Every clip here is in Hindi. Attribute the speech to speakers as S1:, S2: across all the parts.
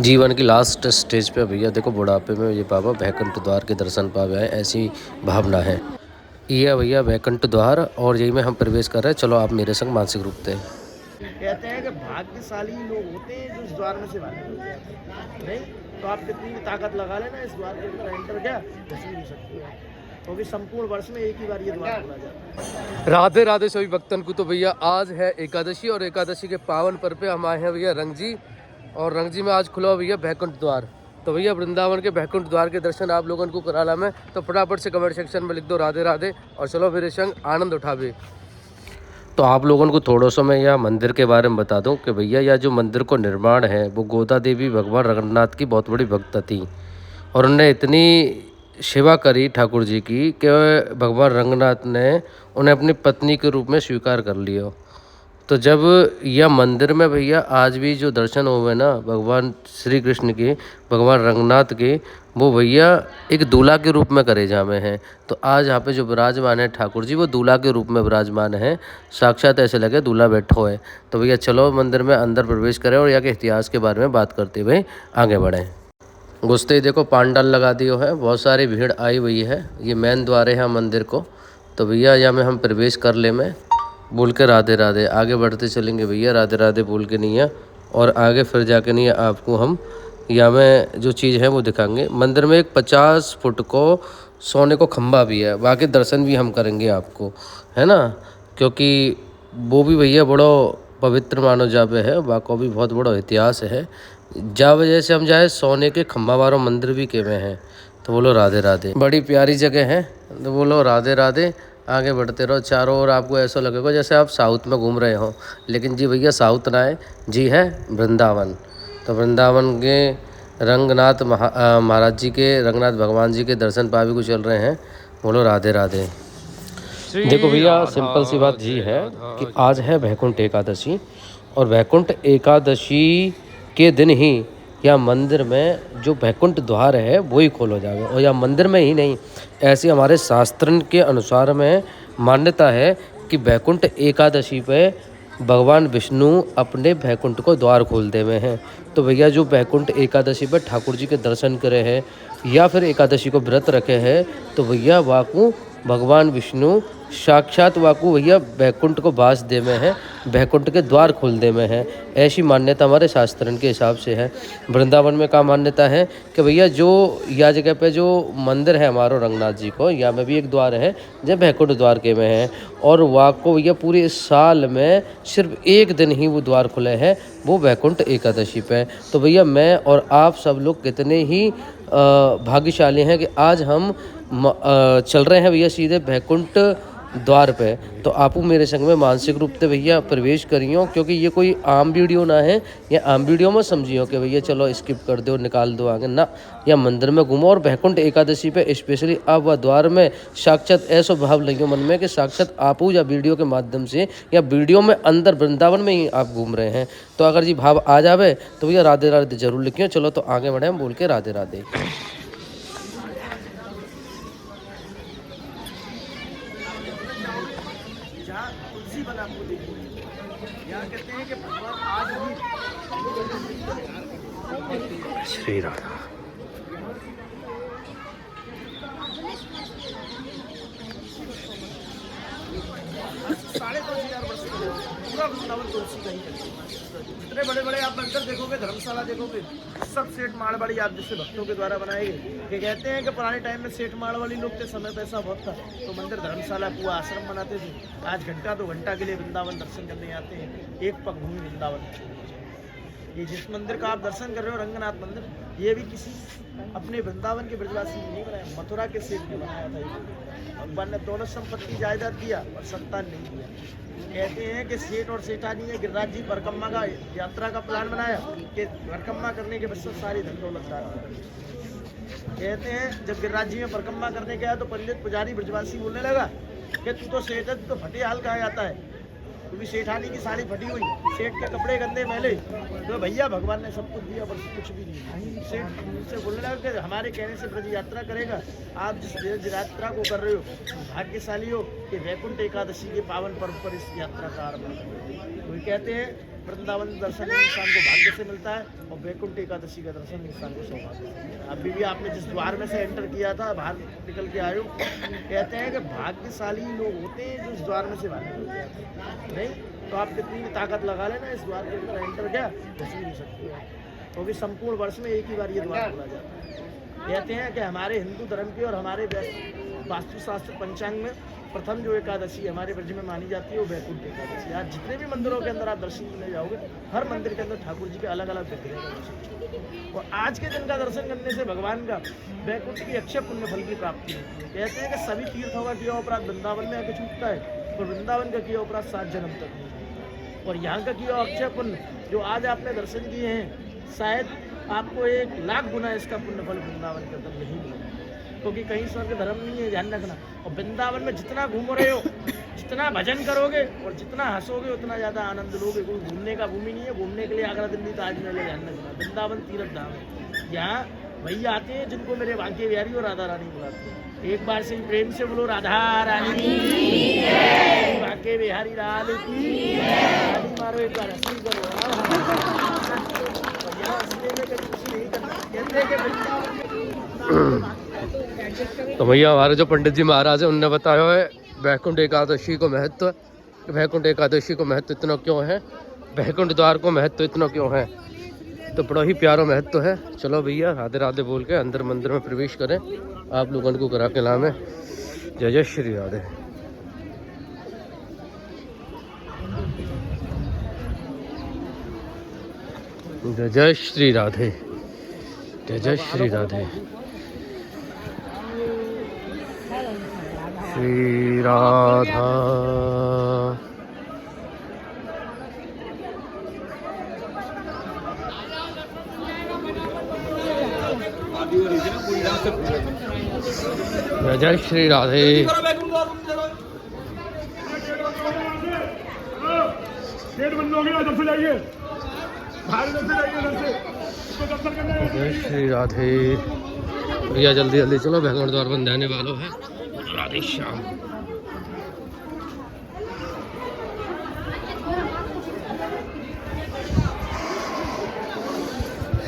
S1: जीवन की लास्ट स्टेज पे भैया देखो बुढ़ापे में ये बाबा बैकुंठ द्वार के दर्शन पावे आए ऐसी भावना है। ये भैया बैकुंठ द्वार और यही में हम प्रवेश कर रहे हैं। चलो आप मेरे संग मानसिक रूप से।
S2: कहते हैं कि भाग्यशाली लोग होते हैं जो इस द्वार में से बाहर होते हैं। नहीं तो आप कितनी भी ताकत लगा लेना, इस द्वार के अंदर एंटर क्या घुस नहीं सकते हैं, क्योंकि संपूर्ण वर्ष में एक ही बार ये द्वार खोला जाता है।
S1: राधे राधे सभी भक्तन को। तो भैया आज है एकादशी और एकादशी के पावन पर्व पे हम आए हैं भैया रंगजी, और रंगजी में आज खुला भैया बैकुंठ द्वार। तो भैया वृंदावन के बैकुंठ द्वार के दर्शन आप लोगों को कराना में, तो फटाफट से कमेंट सेक्शन में लिख दो राधे राधे और चलो मेरे संग आनंद उठावे। तो आप लोगों को थोड़ा सा मैं यह मंदिर के बारे में बता दूं कि भैया यह जो मंदिर को निर्माण है वो गोदा देवी भगवान रघुनाथ की बहुत बड़ी भक्त थी, और उन्हें इतनी सेवा करी ठाकुर जी की कि भगवान रंगनाथ ने उन्हें अपनी पत्नी के रूप में स्वीकार कर लिया। तो जब यह मंदिर में भैया आज भी जो दर्शन हुए ना भगवान श्री कृष्ण के, भगवान रंगनाथ के, वो भैया एक दूल्हा के रूप में करे जामे हैं। तो आज यहाँ पे जो विराजमान है ठाकुर जी वो दूल्हा के रूप में विराजमान है, साक्षात ऐसे लगे दूल्हा बैठो है। तो भैया चलो मंदिर में अंदर प्रवेश करें और यहाँ के इतिहास के बारे में बात करते हुए आगे बढ़ें। घुसते ही देखो पांडाल लगा दियो है, बहुत सारी भीड़ आई हुई है। ये मेन द्वार है मंदिर को। तो भैया यहाँ में हम प्रवेश कर ले में बोल के राधे राधे आगे बढ़ते चलेंगे भैया, राधे राधे बोल के नहीं है। और आगे फिर जाके नहीं है आपको हम यहाँ में जो चीज़ है वो दिखाएंगे। मंदिर में एक 50 फुट को सोने को खंभा भी है, बाकी दर्शन भी हम करेंगे आपको, है ना, क्योंकि वो भी भैया बड़ो पवित्र मानो जावे है, वाको भी बहुत बड़ा इतिहास है। जा वजह से हम जाए सोने के खंभा वालों मंदिर भी के में है। तो बोलो राधे राधे, बड़ी प्यारी जगह है। तो बोलो राधे राधे, आगे बढ़ते रहो। चारों ओर आपको ऐसा लगेगा जैसे आप साउथ में घूम रहे हो, लेकिन जी भैया साउथ ना है, जी है वृंदावन। तो वृंदावन के रंगनाथ महाराज जी के, रंगनाथ भगवान जी के दर्शन पावी को चल रहे हैं। बोलो राधे राधे। देखो भैया सिंपल सी बात जी है कि आज है वैकुंठ एकादशी, और वैकुंठ एकादशी के दिन ही या मंदिर में जो वैकुंठ द्वार है वो ही खोलो जाएगा। और या मंदिर में ही नहीं, ऐसे हमारे शास्त्र के अनुसार में मान्यता है कि वैकुंठ एकादशी पे भगवान विष्णु अपने वैकुंठ को द्वार खोलते हुए हैं। तो भैया जो वैकुंठ एकादशी पर ठाकुर जी के दर्शन करे हैं या फिर एकादशी को व्रत रखे हैं, तो भैया वाकू भगवान विष्णु साक्षात वाकू भैया बैकुंठ को बास दे में है, बैकुंठ के द्वार खोल दे में है। ऐसी मान्यता हमारे शास्त्रन के हिसाब से है। वृंदावन में क्या मान्यता है कि भैया जो या जगह पे जो मंदिर है हमारो रंगनाथ जी को, यहाँ में भी एक द्वार है जब बैकुंठ द्वार के में है, और वाको भैया पूरे साल में सिर्फ एक दिन ही वो द्वार खुले हैं, वो बैकुंठ एकादशी पे। तो भैया मैं और आप सब लोग कितने ही भाग्यशाली हैं कि आज हम चल रहे हैं भैया सीधे बैकुंठ द्वार पे। तो आपू मेरे संग में मानसिक रूप से भैया प्रवेश करियो, क्योंकि ये कोई आम वीडियो ना है, या आम वीडियो में समझियो कि भैया चलो स्किप कर दो निकाल दो आगे ना। या मंदिर में घूमो और बैकुंठ एकादशी पे स्पेशली आप वह द्वार में साक्षात ऐसा भाव लियो मन में कि साक्षात आपू या वीडियो के माध्यम से या वीडियो में अंदर वृंदावन में ही आप घूम रहे हैं। तो अगर जी भाव आ जावे तो भैया राधे राधे जरूर लिखियो। चलो तो आगे बढ़े हम बोल के राधे राधे।
S2: जहाँ तुलसी वन आपको देखिए, यहाँ कहते हैं कि भगवान आज भी
S1: श्री राधा।
S2: साढ़े 10,000 वर्ष पूरा वृंदावन तुलसी का ही है। जितने बड़े बड़े आप मंदिर देखोगे, धर्मशाला देखोगे, सब सेठ माड़वाड़ी आप जैसे भक्तों के द्वारा बनाए गए। ये कहते हैं कि पुराने टाइम में सेठ माड़वाड़ी लोग थे, समय पैसा बहुत था, तो मंदिर धर्मशाला पूरा आश्रम बनाते थे। आज घंटा 2 घंटा के लिए वृंदावन दर्शन करने आते हैं। एक पग भूमि वृंदावन। ये जिस मंदिर का आप दर्शन कर रहे हो रंगनाथ मंदिर, ये भी किसी अपने वृंदावन के ब्रजवासी ने नहीं बनाया, मथुरा के सेठ ने बनाया था। भगवान ने दौलत संपत्ति जायदाद दिया और संतान नहीं दिया। कहते हैं कि सेठ और सेठानी ने गिरिराज जी परिक्रमा का यात्रा का प्लान बनाया कि परिक्रमा करने के बाद सारी धन दौलत दान। कहते हैं जब गिरिराज जी में परिक्रमा करने गया तो पंडित पुजारी ब्रजवासी बोलने लगा कि तू तो सेठ है, तू तो फटे हाल कहा जाता है, क्योंकि सेठानी की साड़ी फटी हुई, सेठ के कपड़े गंदे मैले। तो भैया भगवान ने सब कुछ दिया पर कुछ भी नहीं। सेठ से बोलने लगा कि हमारे कहने से ब्रज यात्रा करेगा, आप जिस ब्रज यात्रा को कर रहे हो भाग्यशाली हो कि वैकुंठ एकादशी के पावन पर्व पर इस यात्रा का आरंभ। कोई कहते हैं वृंदावन दर्शन इंसान को भाग्य से मिलता है और वैकुंठ एकादशी का दर्शन इंसान को सौभाग्य से मिलता है। अभी भी आपने जिस द्वार में से एंटर किया था, बाहर निकल के आए हो, कहते हैं कि भाग्यशाली लोग होते हैं जो इस द्वार में से बाहर निकल जाते हैं। नहीं तो आप कितनी भी ताकत लगा लेना, इस द्वार के अंदर एंटर क्या घुस नहीं सकते हो, क्योंकि संपूर्ण वर्ष में एक ही बार ये द्वार खोला जाता है। कहते हैं कि हमारे हिंदू धर्म के और हमारे वास्तुशास्त्र पंचांग में प्रथम जो एकादशी हमारे ब्रज में मानी जाती है वो वैकुंठ एकादशी। आज जितने भी मंदिरों के अंदर आप दर्शन करने जाओगे, हर मंदिर के अंदर ठाकुर जी के अलग अलग विग्रह का दर्शन, और आज के दिन का दर्शन करने से भगवान का वैकुंठ की अक्षय पुण्य फल की प्राप्ति होती है। कहते हैं कि सभी तीर्थों का किया अपराध वृंदावन में आके छूटता है, तो वृंदावन का किया अपराध 7 जन्म तक नहीं होता। और यहाँ का किया अक्षय पुण्य जो आज आपने दर्शन किए हैं, शायद आपको 1 लाख गुना इसका पुण्य फल वृंदावन के अंदर नहीं मिलेगा, क्योंकि कहीं स्वर्ग धर्म नहीं है, ध्यान रखना। और वृंदावन में जितना घूम रहे हो, जितना भजन करोगे और जितना हंसोगे, उतना ज़्यादा आनंद लोगे। कोई घूमने का भूमि नहीं है, घूमने के लिए आगरा दिल्ली ताजमहल, ध्यान रखना। वृंदावन तीर्थ धाम है, यहाँ भैया आते हैं जिनको मेरे बांके बिहारी और राधा रानी बुलाते हैं। एक बार से ही प्रेम से बोलो राधा रानी की, बांके बिहारी लाल की, ताली मारो एक बार, हंसी करो। और यहाँ हंसने में कभी खुशी नहीं करना, कहते हैं कि वृंदावन में
S1: तो भैया हमारे जो पंडित जी महाराज हैं उनने बताया है वैकुंठ एकादशी को महत्व, वैकुंठ एकादशी को महत्व इतना क्यों है, वैकुंठ द्वार को महत्व इतना क्यों है, तो बड़ा ही प्यारा महत्व है। चलो भैया राधे राधे बोल के अंदर मंदिर में प्रवेश करें, आप लोगों को करा के लाम है। जय जय श्री राधे। जय जय श्री राधे, जय जय श्री राधे। श्री राधा जय जय श्री राधे।
S3: गेट बंद हो गया, इधर से जाइए, बाहर इधर से जाइए, इधर से इसको दर्शन करना है।
S1: जय श्री राधे। भैया जल्दी जल्दी चलो, वैकुंठ द्वार बंद आने वालों है। राधे श्याम।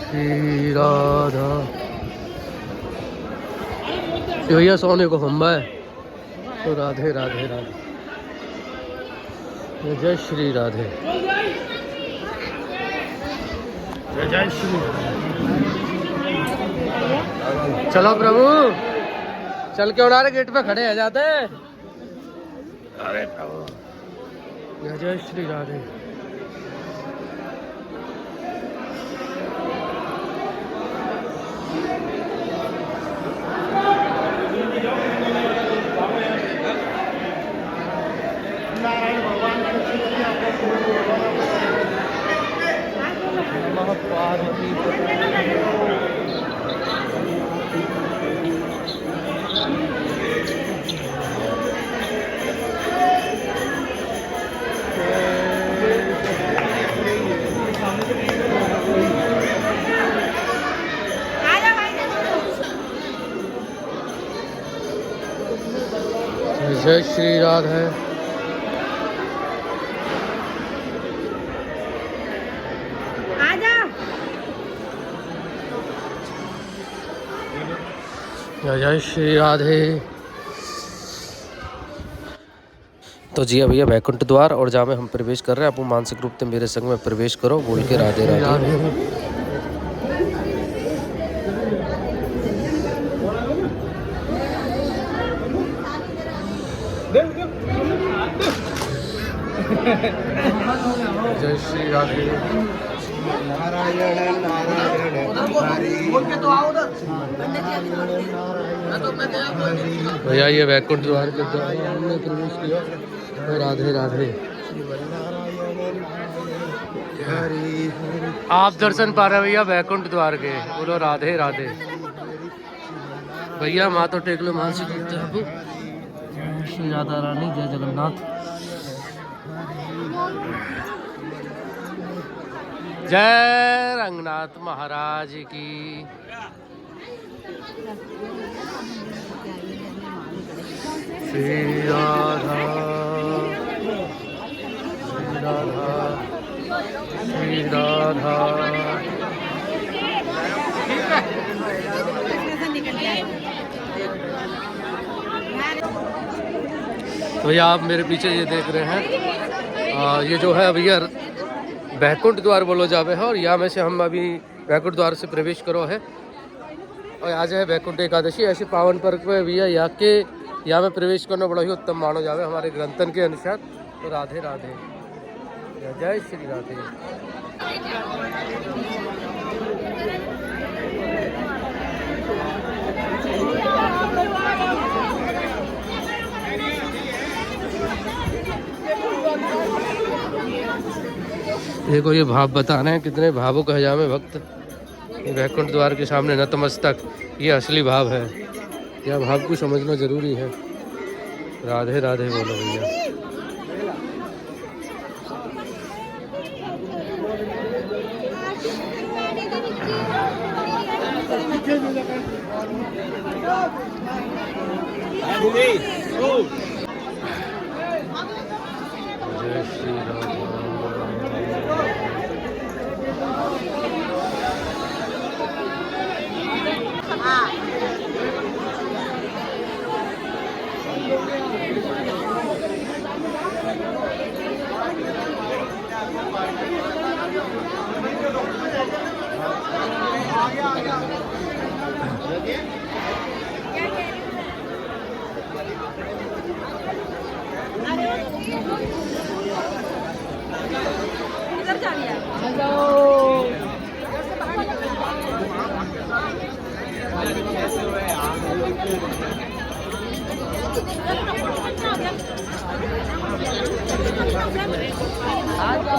S1: श्री राधा। भैया सोने को खंबा है, तो राधे राधे राधे। जय श्री राधे, जय जय श्री राधे। चलो प्रभु, चल के उड़ा गेट पे खड़े हैं जाते हैं। अरे प्रभु, जय जय श्री राधे। पार्वती जय श्री राधे। जय जय श्री राधे। तो जी भैया वैकुंठ द्वार और जहाँ में हम प्रवेश कर रहे हैं, आप मानसिक रूप से मेरे संग में प्रवेश करो बोल के राधे राधे। जय श्री राधे।
S2: नारायण नारायण बोल के तो आओ उधर।
S1: भैया ये वैकुंठ द्वार के द्वार हमने प्रवेश किया, तो राधे राधे। आप दर्शन पा रहे भैया वैकुंठ द्वार के, बोलो राधे राधे। भैया माथा टेक लो मानसिक रूप से आप। जय श्री राधा रानी, जय जगन्नाथ। जय रंगनाथ महाराज की। श्री राधा, श्री राधा। श्री राधा। तो भैया आप मेरे पीछे ये देख रहे हैं, ये जो है भैया बैकुंठ द्वार बोलो जावे है, और यहाँ में से हम अभी बैकुंठ द्वार से प्रवेश करो है। और आज है बैकुंठ एकादशी, ऐसे पावन पर्व पे भैया यहाँ में प्रवेश करना बड़ा ही उत्तम मानो जावे हमारे ग्रंथन के अनुसार। तो राधे राधे, जय श्री राधे। देखो ये भाव बताना है, कितने भावुक है जामे भक्त बैकुंठ द्वार के सामने नतमस्तक, ये असली भाव है। यह भाव को समझना जरूरी है। राधे राधे बोलो भैया। जय श्री राधे।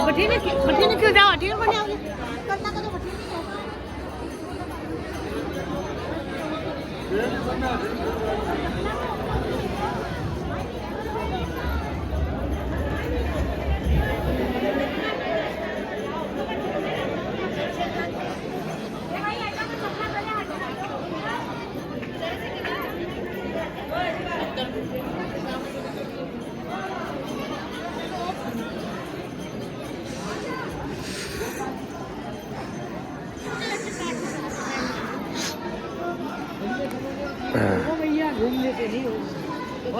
S4: भट्टी क्यों जाओ, भट्टी में बने आओगे करना का तो भट्टी भैया घूमने के लिए तो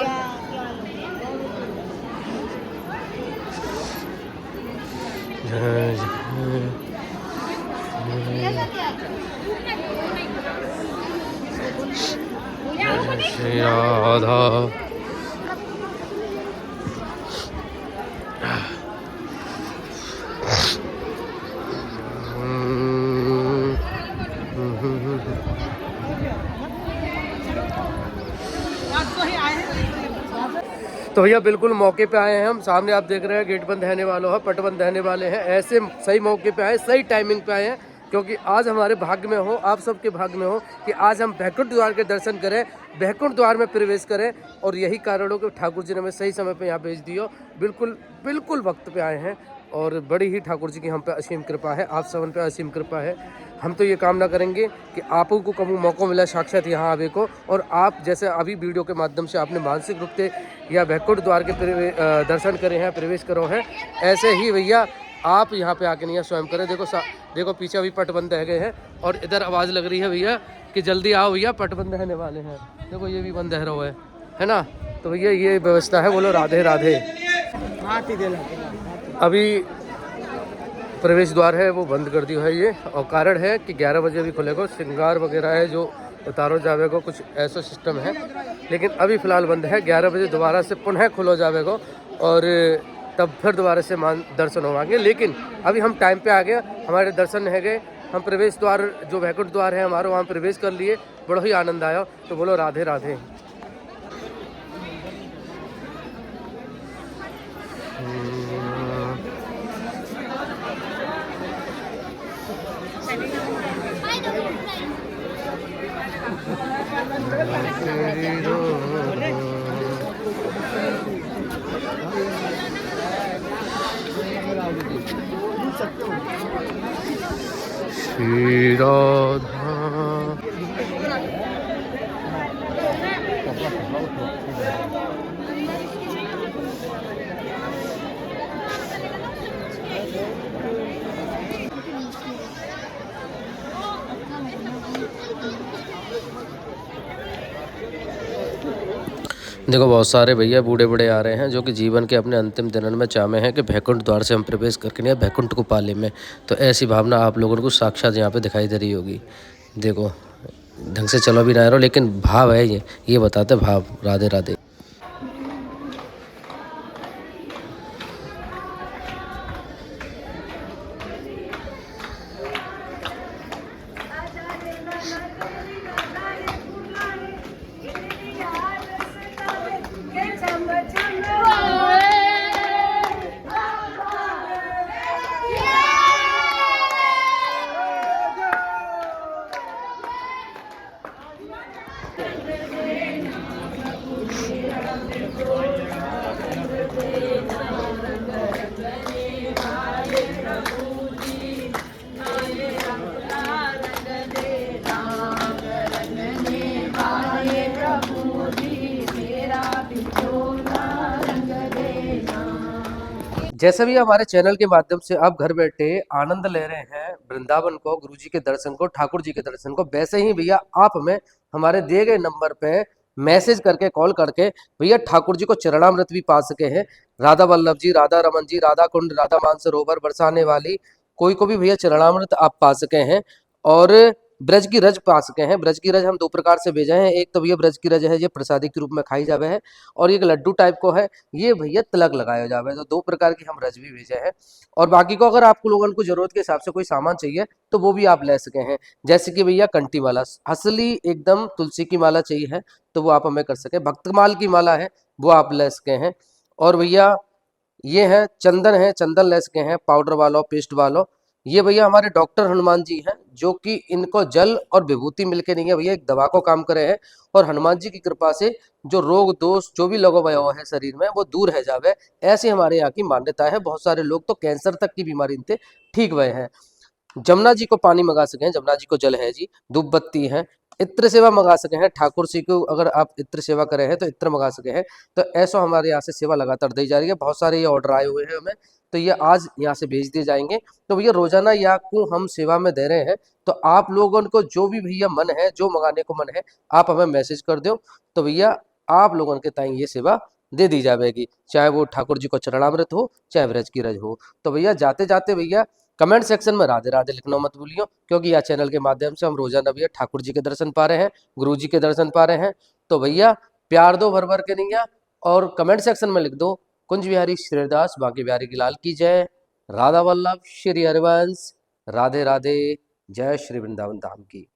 S4: क्या
S1: श्री राधा। तो भैया बिल्कुल मौके पे आए हैं हम। सामने आप देख रहे हैं गेट बंद रहने वालों है, पट बंद रहने वाले हैं। ऐसे सही मौके पे आए, सही टाइमिंग पे आए हैं, क्योंकि आज हमारे भाग्य में हो, आप सबके भाग्य में हो कि आज हम बैकुंठ द्वार के दर्शन करें, बैकुंठ द्वार में प्रवेश करें। और यही कारण हो कि ठाकुर जी ने हमें सही समय पे यहाँ भेज दियो। बिल्कुल बिल्कुल वक्त पे आए हैं, और बड़ी ही ठाकुर जी की हम पे असीम कृपा है, आप सबन पे असीम कृपा है। हम तो ये कामना करेंगे कि आपको को कभी मौका मिला साक्षात यहाँ आवे को, और आप जैसे अभी वीडियो के माध्यम से आपने मानसिक रूप से या बैकुंठ द्वार के दर्शन करे हैं, प्रवेश करो हैं, ऐसे ही भैया आप यहाँ पे आके नहीं स्वयं करें। देखो देखो पीछे अभी पट बंद रह गए हैं, और इधर आवाज़ लग रही है भैया कि जल्दी आओ भैया, पट बंद रहने वाले हैं। देखो ये भी बंद रह रहा है ना। तो भैया ये व्यवस्था है, बोलो राधे राधे। अभी प्रवेश द्वार है वो बंद कर दिया है ये, और कारण है कि 11 बजे अभी खुलेगा। श्रृंगार वगैरह है जो उतारो जावेगा, कुछ ऐसा सिस्टम है, लेकिन अभी फ़िलहाल बंद है। 11 बजे दोबारा से पुनः खुलो जावेगा, और तब फिर दोबारा से दर्शन होंगे। लेकिन अभी हम टाइम पे आ गए, हमारे दर्शन है गए, हम प्रवेश द्वार जो बैकुंठ द्वार है हमारा वहाँ प्रवेश कर लिए, बड़ा ही आनंद आया। तो बोलो राधे राधे। श्री राधा। देखो बहुत सारे भैया बूढ़े बूढ़े आ रहे हैं जो कि जीवन के अपने अंतिम दिनों में चाहते हैं कि बैकुंठ द्वार से हम प्रवेश करके नहीं बैकुंठ को पाले में। तो ऐसी भावना आप लोगों को साक्षात यहाँ पे दिखाई दे रही होगी। देखो ढंग से चलो भी ना रहो लेकिन भाव है ये बताते भाव। राधे राधे। जैसे भी हमारे चैनल के माध्यम से आप घर बैठे आनंद ले रहे हैं वृंदावन को, गुरु जी के दर्शन को, ठाकुर जी के दर्शन को, वैसे ही भैया आप हमें हमारे दिए गए नंबर पे मैसेज करके कॉल करके भैया ठाकुर जी को चरणामृत भी पा सके हैं। राधा वल्लभ जी, राधा रमन जी, राधा कुंड, राधा मानसरोवर, बरसाने वाली कोई को भी भैया चरणामृत आप पा सके हैं। और ब्रज की रज पा सके हैं। ब्रज की रज हम दो प्रकार से भेजे हैं। एक तो भैया ब्रज की रज है ये प्रसादी के रूप में खाई जावे है, और एक लड्डू टाइप को है ये भैया तिलक लगाया जावे। तो दो प्रकार की हम रज भी भेजे हैं। और बाकी को अगर आपको लोगों को जरूरत के हिसाब से कोई सामान चाहिए तो वो भी आप ले सके हैं। जैसे कि भैया कंठी माला असली एकदम तुलसी की माला चाहिए है तो वो आप हमें कर सके। भक्तमाल की माला है वो आप ले सके हैं। और भैया ये है चंदन ले सके हैं, पाउडर वालों, पेस्ट वालों। ये भैया हमारे डॉक्टर हनुमान जी हैं जो कि इनको जल और विभूति मिलके नहीं है भैया एक दवा को काम करे हैं। और हनुमान जी की कृपा से जो रोग दोष जो भी लगो भया है शरीर में वो दूर है जावे, ऐसी हमारे यहाँ की मान्यता है। बहुत सारे लोग तो कैंसर तक की बीमारी इनसे ठीक हुए हैं। जमुना जी को पानी मंगा सके हैं, जमुना जी को जल है जी, धूप बत्ती है, इत्र सेवा मंगा सके हैं। ठाकुर जी को अगर आप इत्र सेवा करे हैं तो इत्र मंगा सके हैं। तो ऐसा हमारे यहाँ से सेवा लगातार दी जा रही है। बहुत सारे ये ऑर्डर आए हुए हैं हमें, तो ये आज यहाँ से भेज दिए जाएंगे। तो भैया रोजाना या को हम सेवा में दे रहे हैं। तो आप लोगों को जो भी भैया मन है, जो मंगाने को मन है, आप हमें मैसेज कर दो तो भैया आप लोगों के ताई ये सेवा दे दी जाएगी। चाहे वो ठाकुर जी को चरणामृत हो, चाहे व्रज की रज हो। तो भैया जाते जाते भैया कमेंट सेक्शन में राधे राधे लिखना मत भूलियो, क्योंकि यह चैनल के माध्यम से हम रोजाना भैया ठाकुर जी के दर्शन पा रहे हैं, गुरु जी के दर्शन पा रहे हैं। तो भैया प्यार दो भर भर के नहीं, और कमेंट सेक्शन में लिख दो कुंज बिहारी श्रीदास बांके बिहारी की लाल की जय, राधा वल्लभ श्री हरिवंश, राधे राधे, जय श्री वृंदावन धाम की।